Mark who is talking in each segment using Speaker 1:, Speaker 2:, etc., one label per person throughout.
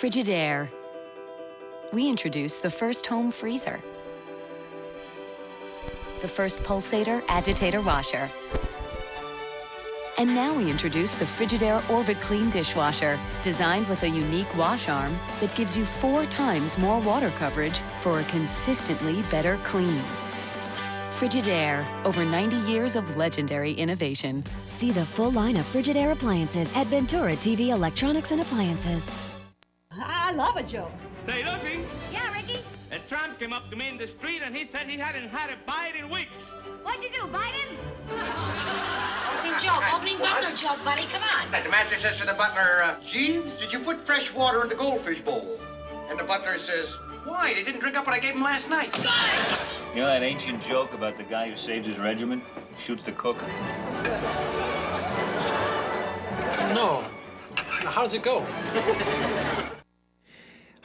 Speaker 1: Frigidaire. We introduced the first home freezer, the first pulsator agitator washer, and now we introduce the Frigidaire Orbit Clean dishwasher, designed with a unique wash arm that gives you 4 times more water coverage for a consistently better clean. Frigidaire, over 90 years of legendary innovation.
Speaker 2: See the full line of Frigidaire appliances at Ventura TV Electronics and Appliances.
Speaker 3: I love a joke.
Speaker 4: Say, Lucy,
Speaker 3: Yeah, Ricky?
Speaker 4: a tramp came up to me in the street and he said he hadn't had a bite in weeks.
Speaker 3: What'd you do, bite him?
Speaker 5: Opening butler joke, buddy, come on.
Speaker 6: The master says to the butler, Jeeves, did you put fresh water in the goldfish bowl? And the butler says, why? They didn't drink up what I gave them last night.
Speaker 7: You know that ancient joke about the guy who saves his regiment, shoots the cook?
Speaker 8: No. How does it go?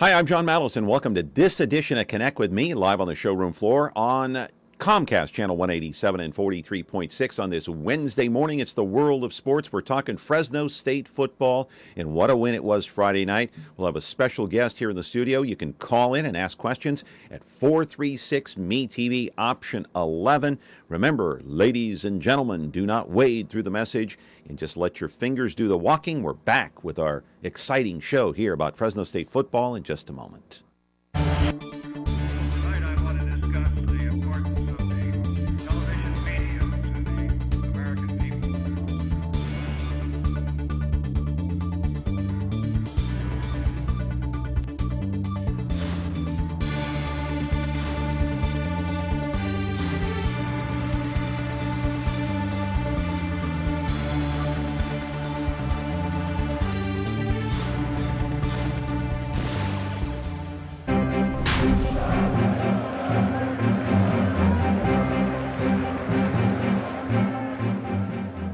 Speaker 9: Hi, I'm John Madison. Welcome to this edition of Connect with Me, live on the showroom floor on Comcast Channel 187 and 43.6 on this Wednesday morning. It's the world of sports. We're talking Fresno State football, and what a win it was Friday night. We'll have a special guest here in the studio. You can call in and ask questions at 436-MeTV, option 11. Remember, ladies and gentlemen, do not wade through the message and just let your fingers do the walking. We're back with our exciting show here about Fresno State football in just a moment.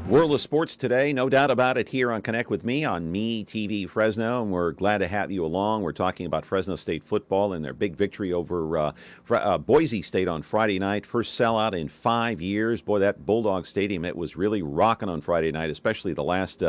Speaker 9: World of sports today, no doubt about it, here on Connect with Me on MeTV Fresno, and we're glad to have you along. We're talking about Fresno State football and their big victory over Boise State on Friday night. First sellout in 5 years. Boy, that Bulldog Stadium, it was really rocking on Friday night, especially the last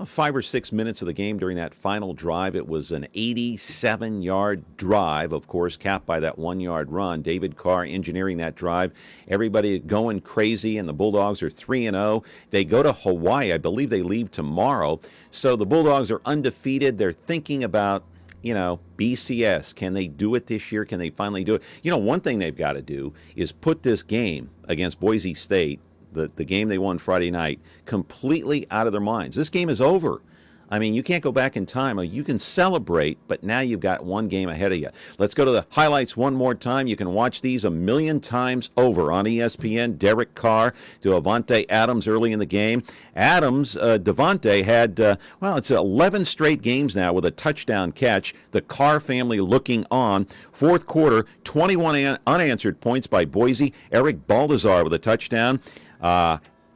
Speaker 9: 5 or 6 minutes of the game during that final drive. It was an 87-yard drive, of course, capped by that 1-yard run. David Carr engineering that drive. Everybody going crazy, and the Bulldogs are 3-0. They go to Hawaii. I believe they leave tomorrow. So the Bulldogs are undefeated. They're thinking about, BCS. Can they do it this year? Can they finally do it? One thing they've got to do is put this game against Boise State, the game they won Friday night, completely out of their minds. This game is over. I mean, you can't go back in time. You can celebrate, but now you've got one game ahead of you. Let's go to the highlights one more time. You can watch these 1,000,000 times over on ESPN. Derek Carr to Avante Adams early in the game. Devontae had, it's 11 straight games now with a touchdown catch. The Carr family looking on. Fourth quarter, 21 unanswered points by Boise. Eric Baldassar with a touchdown.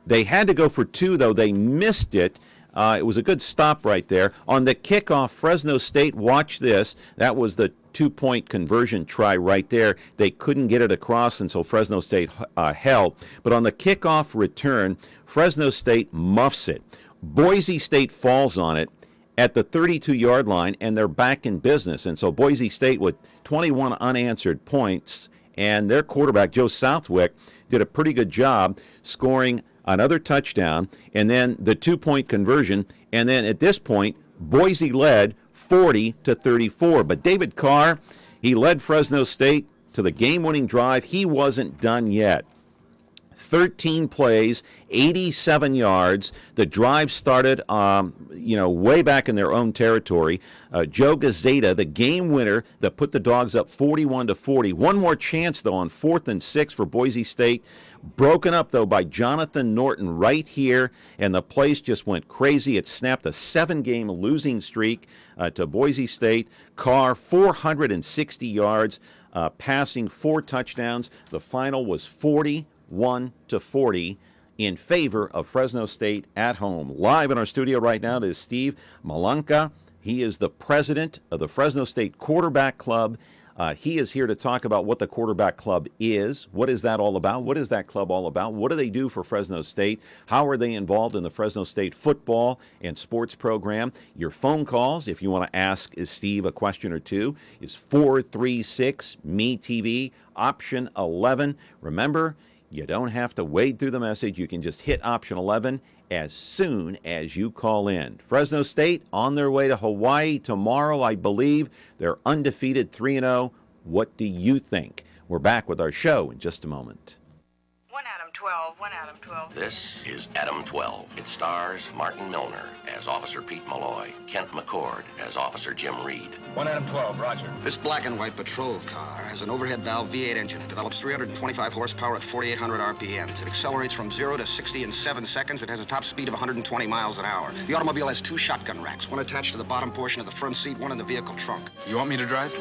Speaker 9: They had to go for 2, though. They missed it. It was a good stop right there. On the kickoff, Fresno State, watch this. That was the 2-point conversion try right there. They couldn't get it across, and so Fresno State held. But on the kickoff return, Fresno State muffs it. Boise State falls on it at the 32-yard line, and they're back in business. And so Boise State with 21 unanswered points, and their quarterback, Joe Southwick, did a pretty good job scoring another touchdown, and then the 2-point conversion, and then at this point, Boise led 40-34. But David Carr, he led Fresno State to the game-winning drive. He wasn't done yet. 13 plays, 87 yards. The drive started, way back in their own territory. Joe Gazzetta, the game winner that put the Dogs up 41-40. One more chance, though, on 4th and 6 for Boise State. Broken up, though, by Jonathan Norton right here, and the place just went crazy. It snapped a 7-game losing streak to Boise State. Carr, 460 yards, passing 4 touchdowns. The final was 41-40 in favor of Fresno State at home. Live in our studio right now is Steve Malanca. He is the president of the Fresno State Quarterback Club. He is here to talk about what the Quarterback Club is. What is that all about? What is that club all about? What do they do for Fresno State? How are they involved in the Fresno State football and sports program? Your phone calls, if you want to ask Steve a question or two, is 436-MeTV, option 11. Remember, you don't have to wade through the message. You can just hit option 11 as soon as you call in. Fresno State on their way to Hawaii tomorrow, I believe. They're undefeated 3-0. What do you think? We're back with our show in just a moment.
Speaker 10: 1 Adam 12.
Speaker 11: This is Adam 12. It stars Martin Milner as Officer Pete Malloy, Kent McCord as Officer Jim Reed.
Speaker 4: 1 Adam 12, roger.
Speaker 12: This black and white patrol car has an overhead valve V8 engine. It develops 325 horsepower at 4,800 RPMs. It accelerates from 0 to 60 in 7 seconds. It has a top speed of 120 miles an hour. The automobile has 2 shotgun racks, one attached to the bottom portion of the front seat, one in the vehicle trunk.
Speaker 6: You want me to drive?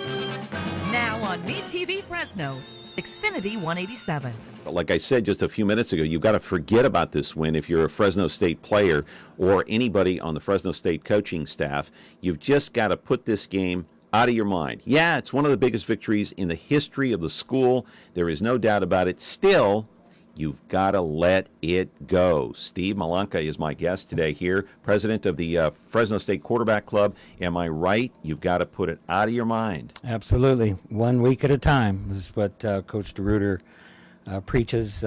Speaker 10: Now on MeTV Fresno, Xfinity 187.
Speaker 9: Like I said just a few minutes ago, you've got to forget about this win if you're a Fresno State player or anybody on the Fresno State coaching staff. You've just got to put this game out of your mind. Yeah, it's one of the biggest victories in the history of the school. There is no doubt about it. Still, you've got to let it go. Steve Malanca is my guest today here, president of the Fresno State Quarterback Club. Am I right? You've got to put it out of your mind.
Speaker 13: Absolutely. 1 week at a time is what Coach DeRuiter preaches.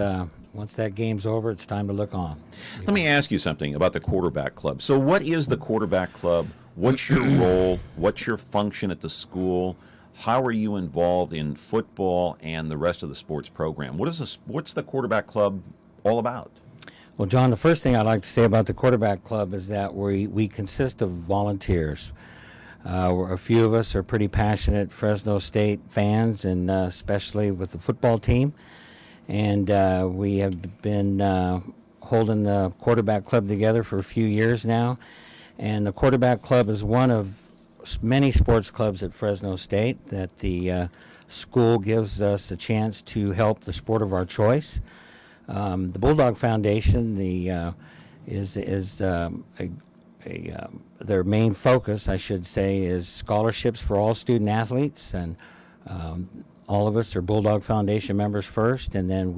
Speaker 13: Once that game's over, it's time to look on.
Speaker 9: Let me ask you something about the Quarterback Club. So what is the Quarterback Club? What's your role? What's your function at the school? How are you involved in football and the rest of the sports program? What's the Quarterback Club all about?
Speaker 13: Well, John, the first thing I'd like to say about the Quarterback Club is that we consist of volunteers. A few of us are pretty passionate Fresno State fans, and especially with the football team. And we have been holding the Quarterback Club together for a few years now. And the Quarterback Club is one of many sports clubs at Fresno State that the school gives us a chance to help the sport of our choice. The Bulldog Foundation is their main focus, I should say, is scholarships for all student athletes, and all of us are Bulldog Foundation members first, and then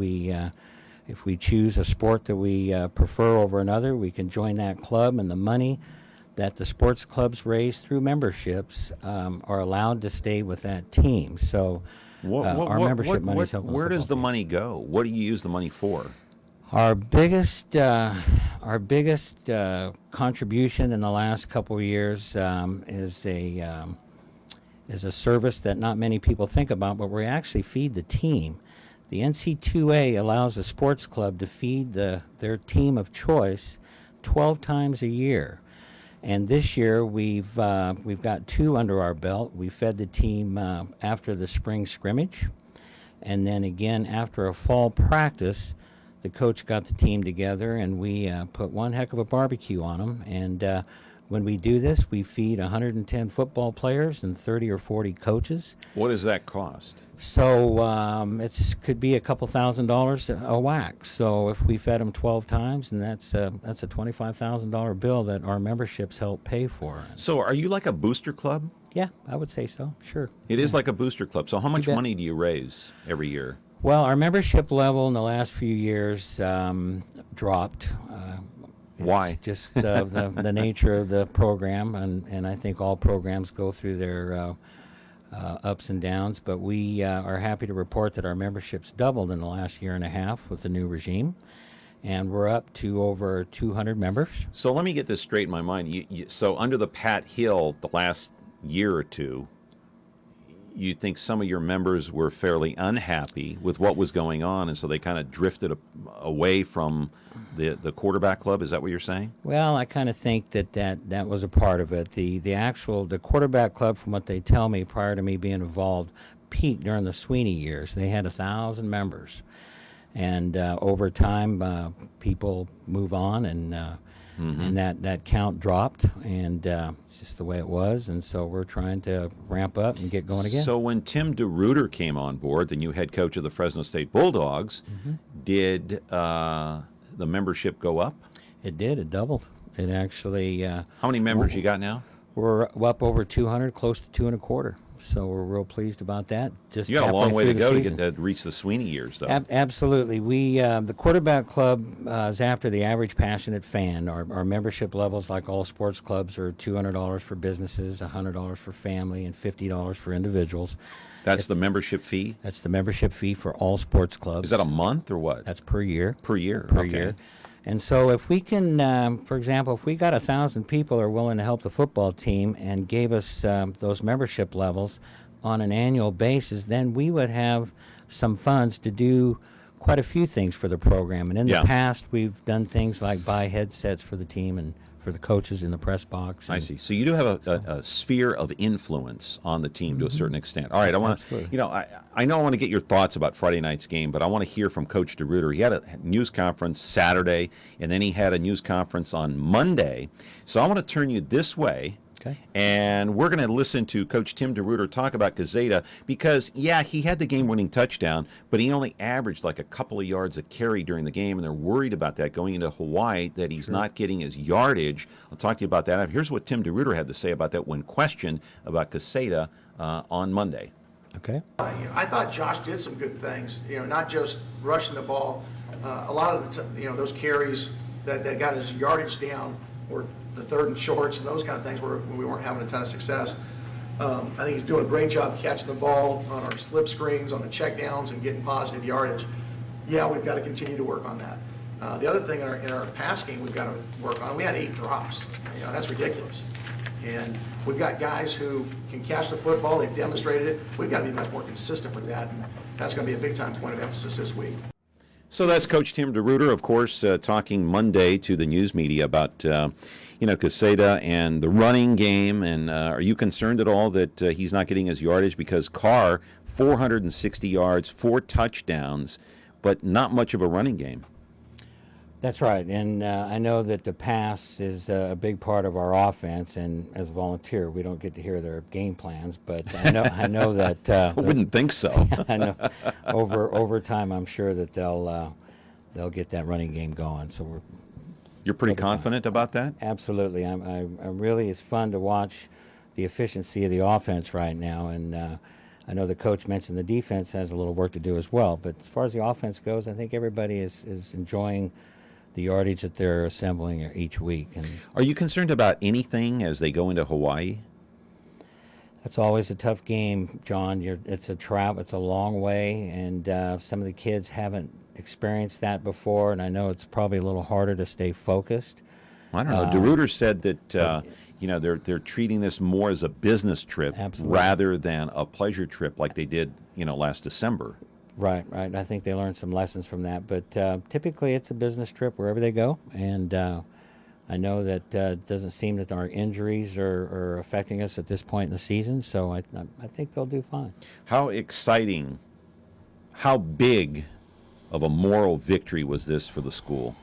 Speaker 13: if we choose a sport that we prefer over another, we can join that club, and the money that the sports clubs raise through memberships are allowed to stay with that team. So our membership money is helping.
Speaker 9: Where does the money go? What do you use the money for?
Speaker 13: Our biggest contribution in the last couple of years is a service that not many people think about, but we actually feed the team. The NC2A allows a sports club to feed their team of choice 12 times a year. And this year we've got 2 under our belt. We fed the team after the spring scrimmage, and then again after a fall practice. The coach got the team together, and we put one heck of a barbecue on them. And when we do this, we feed 110 football players and 30 or 40 coaches.
Speaker 9: What does that cost?
Speaker 13: So it could be a couple $1,000s a whack. So if we fed them 12 times, and that's a $25,000 bill that our memberships help pay for.
Speaker 9: So are you like a booster club?
Speaker 13: Yeah, I would say so. Sure.
Speaker 9: It is like a booster club. So how much money do you raise every year?
Speaker 13: Well, our membership level in the last few years dropped.
Speaker 9: Why?
Speaker 13: Just the nature of the program, and I think all programs go through their ups and downs, but we are happy to report that our membership's doubled in the last year and a half with the new regime, and we're up to over 200 members.
Speaker 9: So let me get this straight in my mind. So under the Pat Hill the last year or two, you think some of your members were fairly unhappy with what was going on, and so they kind of drifted away from the Quarterback Club? Is that what you're saying?
Speaker 13: Well, I kind of think that was a part of it. The Quarterback Club, from what they tell me prior to me being involved, peaked during the Sweeney years. They had 1,000 members, and over time people move on, and that count dropped, and it's just the way it was, and so we're trying to ramp up and get going again.
Speaker 9: So when Tim DeRuiter came on board, the new head coach of the Fresno State Bulldogs, did the membership go up?
Speaker 13: It did. It doubled. It actually...
Speaker 9: How many members you got now?
Speaker 13: We're up over 200, close to 225. So we're real pleased about that. Just
Speaker 9: You got a long way to go to get to reach the Sweeney years, though.
Speaker 13: Absolutely. We the Quarterback Club is after the average passionate fan. Our membership levels, like all sports clubs, are $200 for businesses, $100 for family, and $50 for individuals.
Speaker 9: That's the membership fee?
Speaker 13: That's the membership fee for all sports clubs.
Speaker 9: Is that a month or what?
Speaker 13: That's per year.
Speaker 9: Per year.
Speaker 13: Per year. And so if we can, for example, if we got 1,000 people are willing to help the football team and gave us those membership levels on an annual basis, then we would have some funds to do quite a few things for the program. And in the past, we've done things like buy headsets for the team and for the coaches in the press box.
Speaker 9: I see. So you do have a sphere of influence on the team to a certain extent. All right, I want to, I know I want to get your thoughts about Friday night's game, but I want to hear from Coach DeRuyter. He had a news conference Saturday, and then he had a news conference on Monday. So I want to turn you this way.
Speaker 13: Okay.
Speaker 9: And we're going to listen to Coach Tim DeRuyter talk about Gazeta because, he had the game-winning touchdown, but he only averaged like a couple of yards a carry during the game, and they're worried about that going into Hawaii, that he's not getting his yardage. I'll talk to you about that. Here's what Tim DeRuyter had to say about that when questioned about Gazeta on Monday.
Speaker 13: Okay.
Speaker 14: I thought Josh did some good things, not just rushing the ball. A lot of the those carries that got his yardage down were the third and shorts and those kind of things where we weren't having a ton of success. I think he's doing a great job catching the ball on our slip screens, on the checkdowns, and getting positive yardage. We've got to continue to work on that. The other thing in our pass game we've got to work on, we had 8 drops. That's ridiculous. And we've got guys who can catch the football. They've demonstrated it. We've got to be much more consistent with that, and that's going to be a big-time point of emphasis this week.
Speaker 9: So that's Coach Tim DeRuyter, of course, talking Monday to the news media about, Caseta and the running game. And are you concerned at all that he's not getting his yardage? Because Carr, 460 yards, 4 touchdowns, but not much of a running game.
Speaker 13: That's right, and I know that the pass is a big part of our offense, and as a volunteer, we don't get to hear their game plans, but I know that...
Speaker 9: I wouldn't think so.
Speaker 13: I know. Over time, I'm sure that they'll get that running game going, so
Speaker 9: You're pretty confident about that?
Speaker 13: Absolutely. I'm really, it's fun to watch the efficiency of the offense right now, and I know the coach mentioned the defense has a little work to do as well, but as far as the offense goes, I think everybody is enjoying the yardage that they're assembling each week. And
Speaker 9: are you concerned about anything as they go into Hawaii?
Speaker 13: That's always a tough game, John. It's a long way, and some of the kids haven't experienced that before, and I know it's probably a little harder to stay focused.
Speaker 9: I don't know. DeRuyter said that they're treating this more as a business trip rather than a pleasure trip like they did last December.
Speaker 13: Right. I think they learned some lessons from that. But typically it's a business trip wherever they go. And I know that it doesn't seem that our injuries are affecting us at this point in the season. So I think they'll do fine.
Speaker 9: How exciting, how big of a moral victory was this for the school?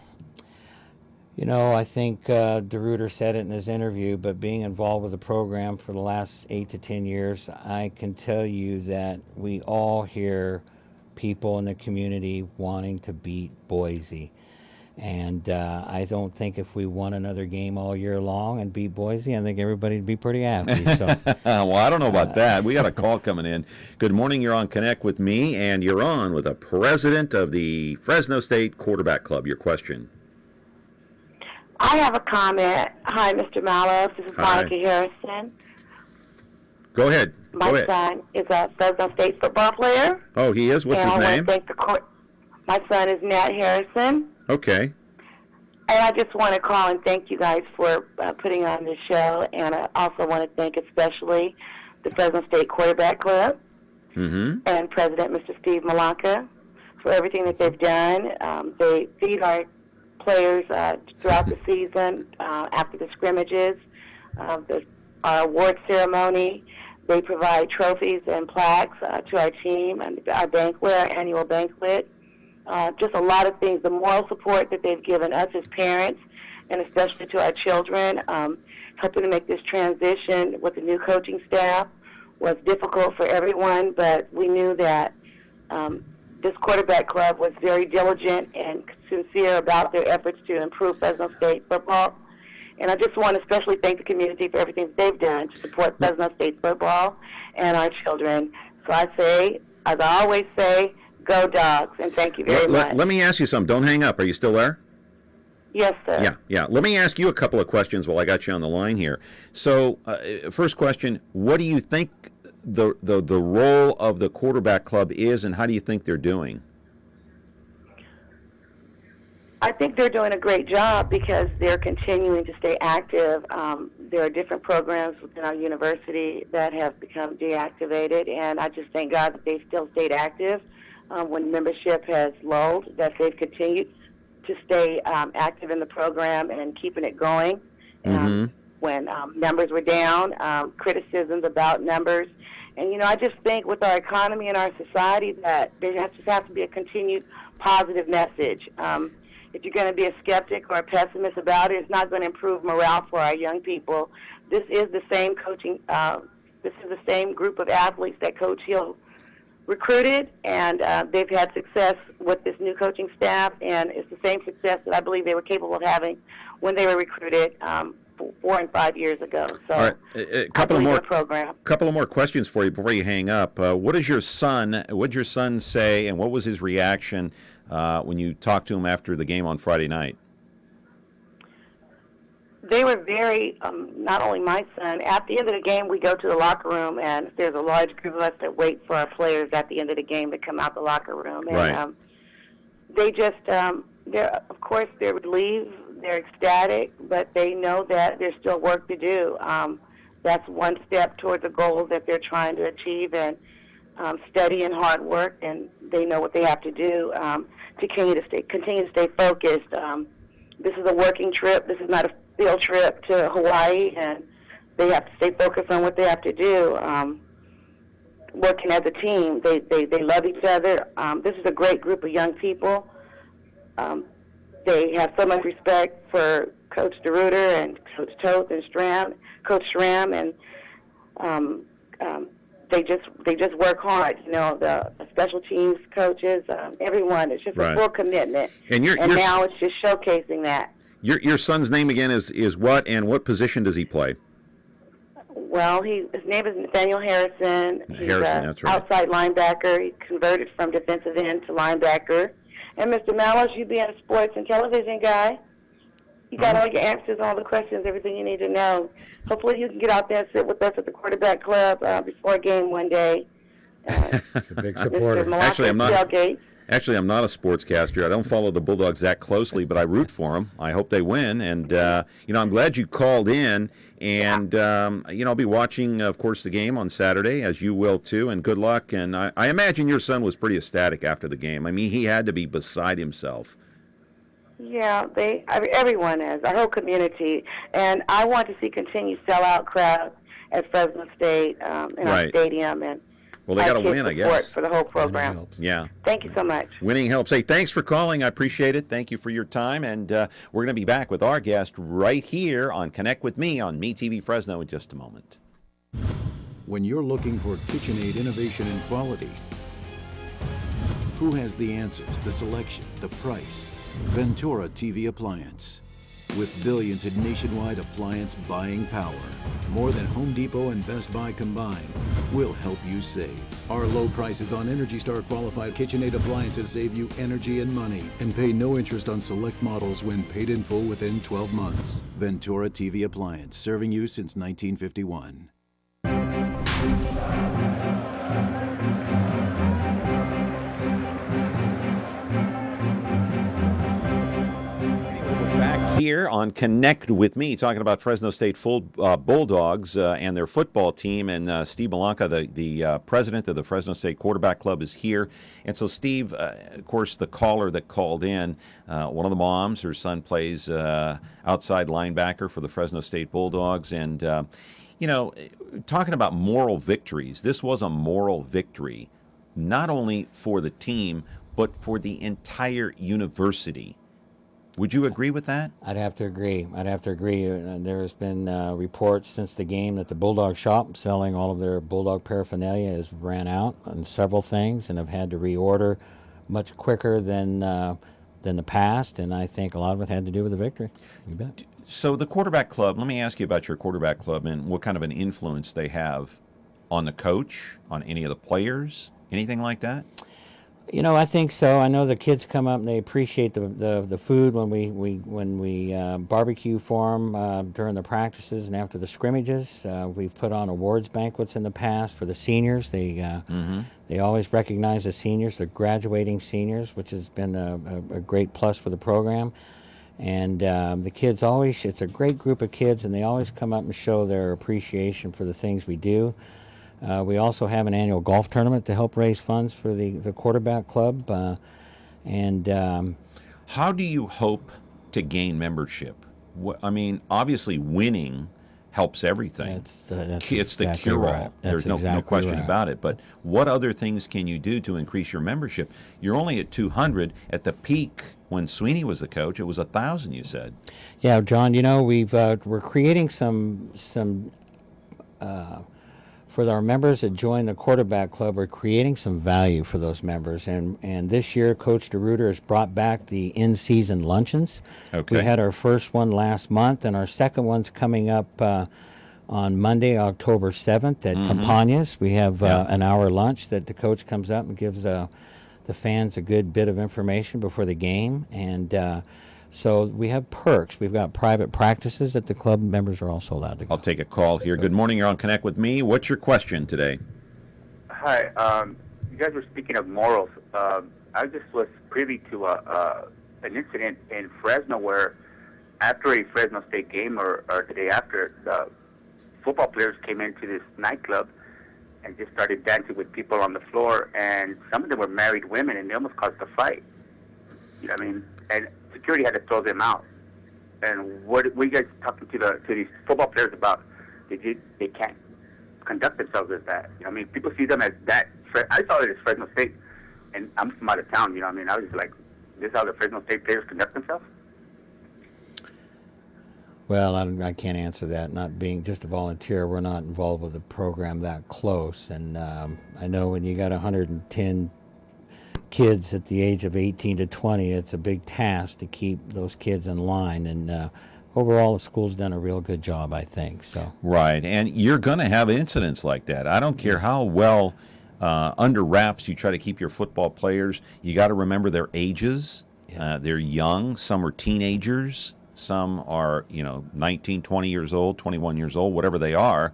Speaker 13: I think DeRuyter said it in his interview, but being involved with the program for the last 8 to 10 years, I can tell you that we all hear people in the community wanting to beat Boise. And I don't think if we won another game all year long and beat Boise, I think everybody would be pretty happy. So,
Speaker 9: well, I don't know about that. We got a call coming in. Good morning. You're on Connect with me, and you're on with the president of the Fresno State Quarterback Club. Your question.
Speaker 15: I have a comment. Hi, Mr. Mallow. This is Monica Harrison.
Speaker 9: Go ahead.
Speaker 15: My son is a Fresno State football player.
Speaker 9: Oh, he is? What's his name?
Speaker 15: My son is Nat Harrison.
Speaker 9: Okay.
Speaker 15: And I just want to call and thank you guys for putting on this show. And I also want to thank especially the Fresno State Quarterback Club and President Mr. Steve Malanca for everything that they've done. They feed our players throughout the season, after the scrimmages, our award ceremony. They provide trophies and plaques to our team and our banquet, our annual banquet. Just a lot of things. The moral support that they've given us as parents, and especially to our children, helping to make this transition with the new coaching staff was difficult for everyone, but we knew that this quarterback club was very diligent and sincere about their efforts to improve Fresno State football. And I just want to especially thank the community for everything they've done to support Fresno State football and our children. So I say, as I always say, go Dogs, and thank you very much.
Speaker 9: Let me ask you something. Don't hang up. Are you still there?
Speaker 15: Yes, sir.
Speaker 9: Yeah. Let me ask you a couple of questions while I got you on the line here. So, first question, what do you think the role of the quarterback club is, and how do you think they're doing?
Speaker 15: I think they're doing a great job because they're continuing to stay active. There are different programs within our university that have become deactivated, and I just thank God that they've still stayed active. When membership has lulled, that they've continued to stay active in the program and keeping it going. When numbers were down, criticisms about numbers. And, I just think with our economy and our society that there has to be a continued positive message. If you're going to be a skeptic or a pessimist about it, it's not going to improve morale for our young people. This is the same coaching, this is the same group of athletes that Coach Hill recruited, and they've had success with this new coaching staff, and it's the same success that I believe they were capable of having when they were recruited 4 and 5 years ago. So,
Speaker 9: all right, a couple of more questions for you before you hang up. What did your son say, and what was his reaction when you talked to him after the game on Friday night?
Speaker 15: They were very, not only my son, at the end of the game, we go to the locker room, and there's a large group of us that wait for our players at the end of the game to come out the locker room. And
Speaker 9: right.
Speaker 15: They just, of course, they're relieved, they're ecstatic, but they know that there's still work to do. That's one step towards a goal that they're trying to achieve, and steady and hard work, and they know what they have to do to continue to stay focused. This is a working trip. This is not a field trip to Hawaii, and they have to stay focused on what they have to do. Working as a team, they love each other. This is a great group of young people. They have so much respect for Coach DeRuiter and Coach Toth and Coach Schramm, and they just work hard. The special teams coaches, everyone. It's just a full commitment. And now it's just showcasing that.
Speaker 9: Your son's name again is what, and what position does he play?
Speaker 15: Well, his name is Nathaniel Harrison. He's
Speaker 9: that's right.
Speaker 15: Outside linebacker. He converted from defensive end to linebacker. And Mr. Mallows, you being a sports and television guy, you got all your answers, all the questions, everything you need to know. Hopefully you can get out there and sit with us at the quarterback club before a game one day.
Speaker 13: A big supporter.
Speaker 9: Actually, I'm not a sportscaster. I don't follow the Bulldogs that closely, but I root for them. I hope they win. And, I'm glad you called in. And, I'll be watching, of course, the game on Saturday, as you will, too. And good luck. And I imagine your son was pretty ecstatic after the game. I mean, he had to be beside himself.
Speaker 15: Yeah, everyone is, our whole community. And I want to see continued sellout crowds at Fresno State in our stadium. And
Speaker 9: well, they got to win, I guess.
Speaker 15: For the whole program.
Speaker 9: Yeah.
Speaker 15: Thank you so much.
Speaker 9: Winning helps. Hey, thanks for calling. I appreciate it. Thank you for your time. And we're going to be back with our guest right here on Connect with Me on MeTV Fresno in just a moment.
Speaker 16: When you're looking for KitchenAid innovation and quality, who has the answers, the selection, the price? Ventura TV Appliance. With billions in nationwide appliance buying power, more than Home Depot and Best Buy combined, we'll help you save. Our low prices on Energy Star qualified KitchenAid appliances save you energy and money, and pay no interest on select models when paid in full within 12 months. Ventura TV Appliance, serving you since 1951.
Speaker 9: Here on Connect with Me, talking about Fresno State Bulldogs and their football team. And Steve Malanca, the president of the Fresno State Quarterback Club, is here. And so, Steve, of course, the caller that called in, one of the moms, her son plays outside linebacker for the Fresno State Bulldogs. And, talking about moral victories, this was a moral victory, not only for the team, but for the entire university. Would you agree with that?
Speaker 13: I'd have to agree. There's been reports since the game that the Bulldog shop selling all of their Bulldog paraphernalia has ran out on several things and have had to reorder much quicker than than the past, and I think a lot of it had to do with the victory. You bet.
Speaker 9: So the quarterback club, let me ask you about your quarterback club and what kind of an influence they have on the coach, on any of the players, anything like that?
Speaker 13: You know, I think so. I know the kids come up and they appreciate the food when we barbecue for them during the practices and after the scrimmages. We've put on awards banquets in the past for the seniors. They always recognize the seniors, the graduating seniors, which has been a great plus for the program. And the kids always, it's a great group of kids, and they always come up and show their appreciation for the things we do. We also have an annual golf tournament to help raise funds for the quarterback club.
Speaker 9: How do you hope to gain membership? I mean, obviously winning helps everything.
Speaker 13: That's
Speaker 9: it's the
Speaker 13: exactly
Speaker 9: cure-all.
Speaker 13: right.
Speaker 9: There's
Speaker 13: That's
Speaker 9: no question
Speaker 13: right.
Speaker 9: about it. But what other things can you do to increase your membership? You're only at 200. At the peak, when Sweeney was the coach, it was 1,000, you said.
Speaker 13: Yeah, John, you know, we're creating some for our members that join the quarterback club, we're creating some value for those members. And this year, Coach DeRuiter has brought back the in-season luncheons.
Speaker 9: Okay.
Speaker 13: We had our first one last month, and our second one's coming up on Monday, October 7th at Campagna's. We have an hour lunch that the coach comes up and gives the fans a good bit of information before the game. And so we have perks. We've got private practices that the club members are also allowed to go.
Speaker 9: I'll take a call here. Good morning. You're on Connect with Me. What's your question today?
Speaker 17: Hi. You guys were speaking of morals. I just was privy to an incident in Fresno where after a Fresno State game or the day after, the football players came into this nightclub and just started dancing with people on the floor, and some of them were married women, and they almost caused a fight. You know what I mean? And security had to throw them out. And what are you guys talking to these football players about? They can't conduct themselves as that. You know what I mean? People see them as that. I saw it as Fresno State, and I'm from out of town. You know what I mean? I was just like, this is how the Fresno State players conduct themselves?
Speaker 13: Well, I can't answer that. Not being just a volunteer, we're not involved with the program that close. And I know when you got 110 kids at the age of 18 to 20, it's a big task to keep those kids in line. And overall, the school's done a real good job, I think. So
Speaker 9: Right, and you're going to have incidents like that. I don't care how well under wraps you try to keep your football players. You got to remember their ages. They're young. Some are teenagers. Some are, 19, 20 years old, 21 years old, whatever they are.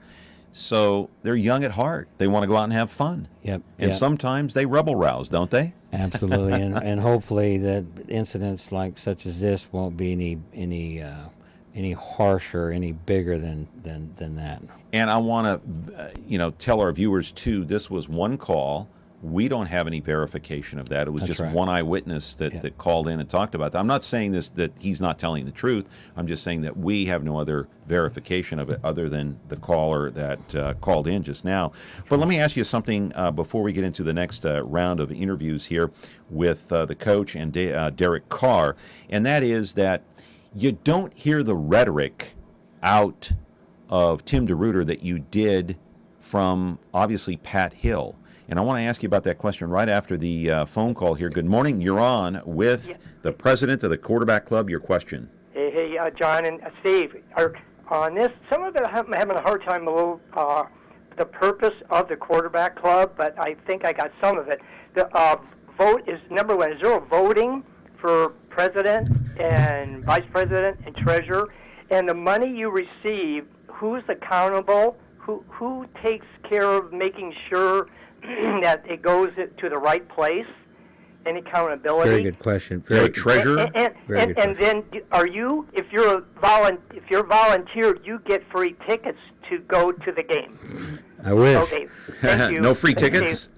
Speaker 9: So they're young at heart. They want to go out and have fun.
Speaker 13: Yep.
Speaker 9: And sometimes they rebel rouse, don't they?
Speaker 13: Absolutely, and hopefully that incidents like such as this won't be any harsher, any bigger than that.
Speaker 9: And I want to, tell our viewers too. This was one call. We don't have any verification of that. It was
Speaker 13: That's
Speaker 9: just
Speaker 13: right.
Speaker 9: one eyewitness that called in and talked about that. I'm not saying that he's not telling the truth. I'm just saying that we have no other verification of it other than the caller that called in just now. But let me ask you something before we get into the next round of interviews here with the coach and Derek Carr, and that is that you don't hear the rhetoric out of Tim DeRuiter that you did from, obviously, Pat Hill. And I want to ask you about that question right after the phone call here. Good morning. You're on with the president of the quarterback club. Your question.
Speaker 18: Hey, John and Steve. On this, some of it I'm having a hard time with the purpose of the quarterback club, but I think I got some of it. The vote is, number one, is there a voting for president and vice president and treasurer? And the money you receive, who's accountable? Who takes care of making sure that it goes to the right place and accountability?
Speaker 13: Very good question. Very good.
Speaker 9: Treasurer.
Speaker 18: And then, are you? If you're volunteer, you get free tickets to go to the game.
Speaker 13: I wish.
Speaker 18: Okay. Thank you.
Speaker 9: No free tickets.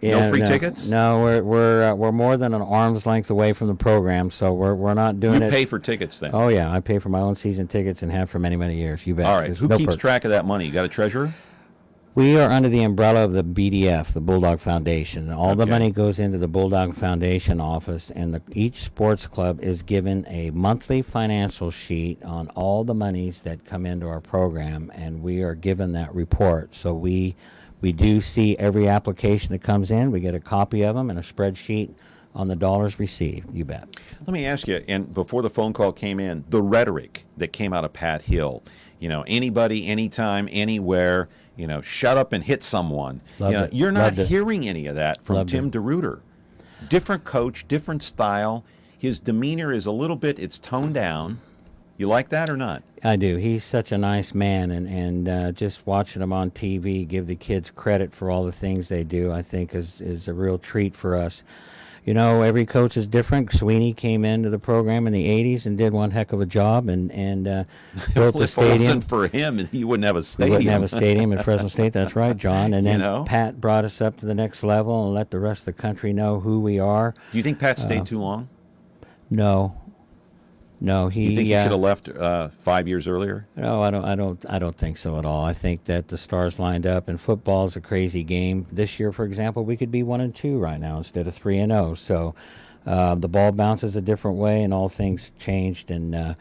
Speaker 9: No free tickets.
Speaker 13: No, we're more than an arm's length away from the program, so we're not doing it.
Speaker 9: You pay for tickets then.
Speaker 13: Oh yeah, I pay for my own season tickets and have for many, many years. You bet.
Speaker 9: All right.
Speaker 13: There's
Speaker 9: Who
Speaker 13: no
Speaker 9: keeps
Speaker 13: perks.
Speaker 9: track of that money? You got a treasurer?
Speaker 13: We are under the umbrella of the BDF, the Bulldog Foundation. All the money goes into the Bulldog Foundation office, and each sports club is given a monthly financial sheet on all the monies that come into our program, and we are given that report. So we do see every application that comes in. We get a copy of them and a spreadsheet on the dollars received. You bet.
Speaker 9: Let me ask you, and before the phone call came in, the rhetoric that came out of Pat Hill, anybody, anytime, anywhere, shut up and hit someone. You're not hearing any of that from Tim DeRuyter. Different coach, different style. His demeanor is a little bit, it's toned down. You like that or not?
Speaker 13: I do. He's such a nice man, and just watching him on TV, give the kids credit for all the things they do, I think is a real treat for us. Every coach is different. Sweeney came into the program in the 80s and did one heck of a job and built the stadium.
Speaker 9: If it wasn't for him, you wouldn't have a stadium.
Speaker 13: We wouldn't have a stadium at Fresno State. That's right, John. And then Pat brought us up to the next level and let the rest of the country know who we are.
Speaker 9: Do you think Pat stayed too long?
Speaker 13: No. No,
Speaker 9: you think he should have left 5 years earlier?
Speaker 13: No, I don't think so at all. I think that the stars lined up, and football is a crazy game. This year, for example, we could be 1-2 right now instead of 3-0. So the ball bounces a different way, and all things changed. And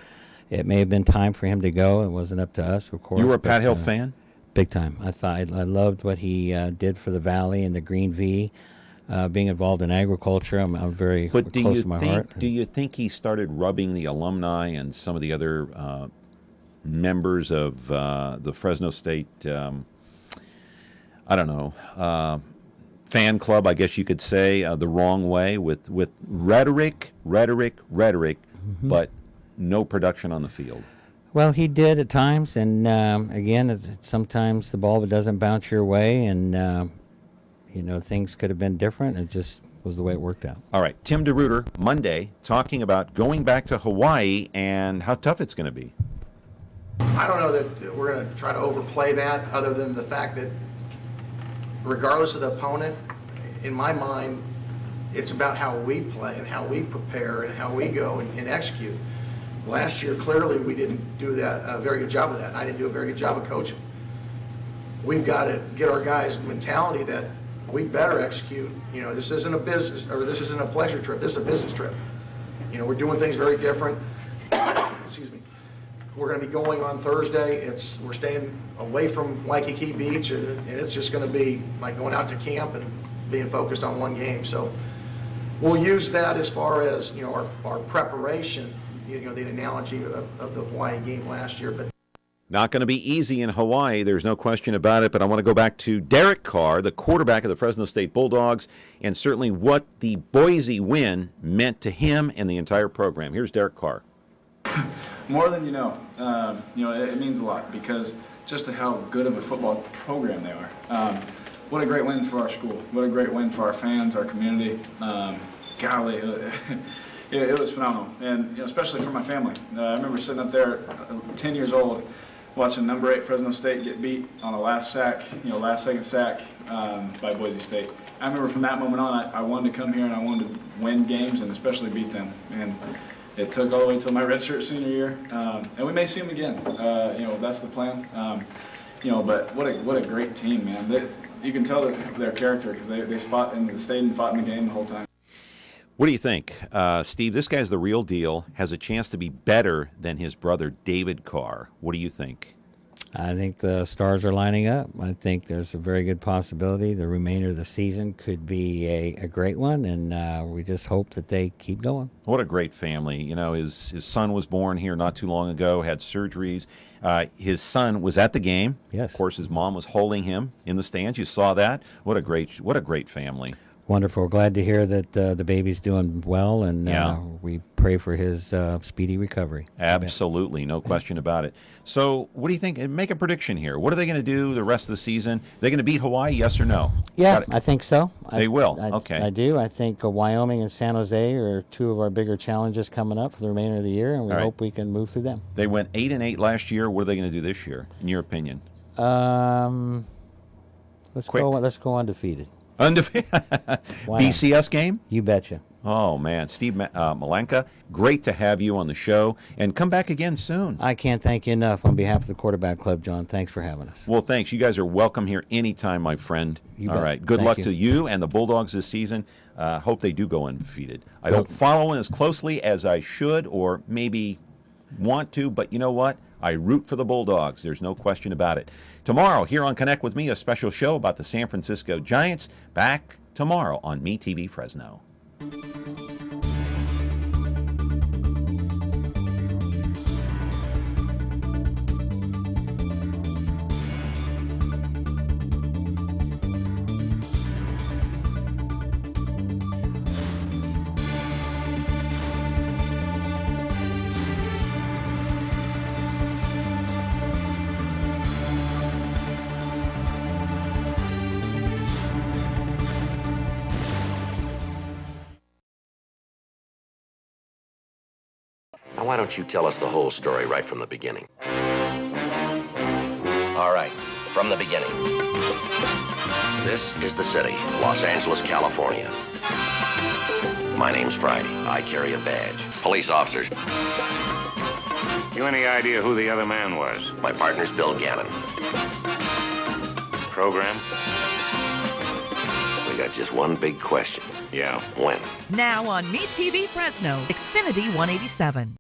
Speaker 13: it may have been time for him to go. It wasn't up to us, of course.
Speaker 9: You were a Pat Hill fan?
Speaker 13: Big time. I loved what he did for the Valley and the Green V. Being involved in agriculture, I'm very close to my heart.
Speaker 9: Do you think he started rubbing the alumni and some of the other members of the Fresno State, fan club, I guess you could say, the wrong way with rhetoric, but no production on the field?
Speaker 13: Well, he did at times, and again, sometimes the ball doesn't bounce your way, and things could have been different. It just was the way it worked out.
Speaker 9: All right, Tim DeRuyter, Monday, talking about going back to Hawaii and how tough it's going to be.
Speaker 14: I don't know that we're going to try to overplay that, other than the fact that regardless of the opponent, in my mind, it's about how we play and how we prepare and how we go and execute. Last year, clearly, we didn't do a very good job of that, and I didn't do a very good job of coaching. We've got to get our guys' mentality that we better execute. This isn't a business, or this isn't a pleasure trip. This is a business trip. We're doing things very different. Excuse me. We're going to be going on Thursday. We're staying away from Waikiki Beach, and it's just going to be like going out to camp and being focused on one game. So we'll use that as far as our preparation. The analogy of the Hawaii game last year, but.
Speaker 9: Not going to be easy in Hawaii, there's no question about it, but I want to go back to Derek Carr, the quarterback of the Fresno State Bulldogs, and certainly what the Boise win meant to him and the entire program. Here's Derek Carr.
Speaker 19: More than you know. It means a lot because just how good of a football program they are. What a great win for our school. What a great win for our fans, our community. Golly, it was phenomenal, and especially for my family. I remember sitting up there, 10 years old, watching number 8 Fresno State get beat on a last second sack by Boise State. I remember from that moment on, I wanted to come here and I wanted to win games and especially beat them. And it took all the way until my redshirt senior year, and we may see them again. That's the plan. But what a great team, man. You can tell their character because they stayed and fought in the game the whole time.
Speaker 9: What do you think, Steve? This guy's the real deal, has a chance to be better than his brother David Carr. What do you think?
Speaker 13: I think the stars are lining up. I think there's a very good possibility the remainder of the season could be a great one, and we just hope that they keep going.
Speaker 9: What a great family. His son was born here not too long ago, had surgeries. His son was at the game.
Speaker 13: Yes.
Speaker 9: Of course, his mom was holding him in the stands. You saw that. What a great family.
Speaker 13: Wonderful. Glad to hear that the baby's doing well, and we pray for his speedy recovery.
Speaker 9: Absolutely, no question about it. So what do you think? Make a prediction here. What are they going to do the rest of the season? Are they going to beat Hawaii, yes or no?
Speaker 13: Yeah, I think so.
Speaker 9: They will?
Speaker 13: Okay. I do. I think Wyoming and San Jose are two of our bigger challenges coming up for the remainder of the year, and we hope we can move through them.
Speaker 9: They went 8-8 last year. What are they going to do this year, in your opinion?
Speaker 13: Let's go undefeated.
Speaker 9: Undefeated. BCS game?
Speaker 13: You betcha.
Speaker 9: Oh, man. Steve Malanca, great to have you on the show. And come back again soon.
Speaker 13: I can't thank you enough on behalf of the Quarterback Club, John. Thanks for having us.
Speaker 9: Well, thanks. You guys are welcome here anytime, my friend. All right. Good luck to you and the Bulldogs this season. Hope they do go undefeated. I don't follow them as closely as I should or maybe want to, but you know what? I root for the Bulldogs. There's no question about it. Tomorrow, here on Connect with Me, a special show about the San Francisco Giants. Back tomorrow on MeTV Fresno.
Speaker 11: Now, why don't you tell us the whole story right from the beginning? All right, from the beginning. This is the city, Los Angeles, California. My name's Friday. I carry a badge. Police officers.
Speaker 20: You any idea who the other man was?
Speaker 11: My partner's Bill Gannon.
Speaker 20: Program?
Speaker 11: We got just one big question.
Speaker 20: Yeah.
Speaker 11: When?
Speaker 10: Now on MeTV Fresno, Xfinity 187.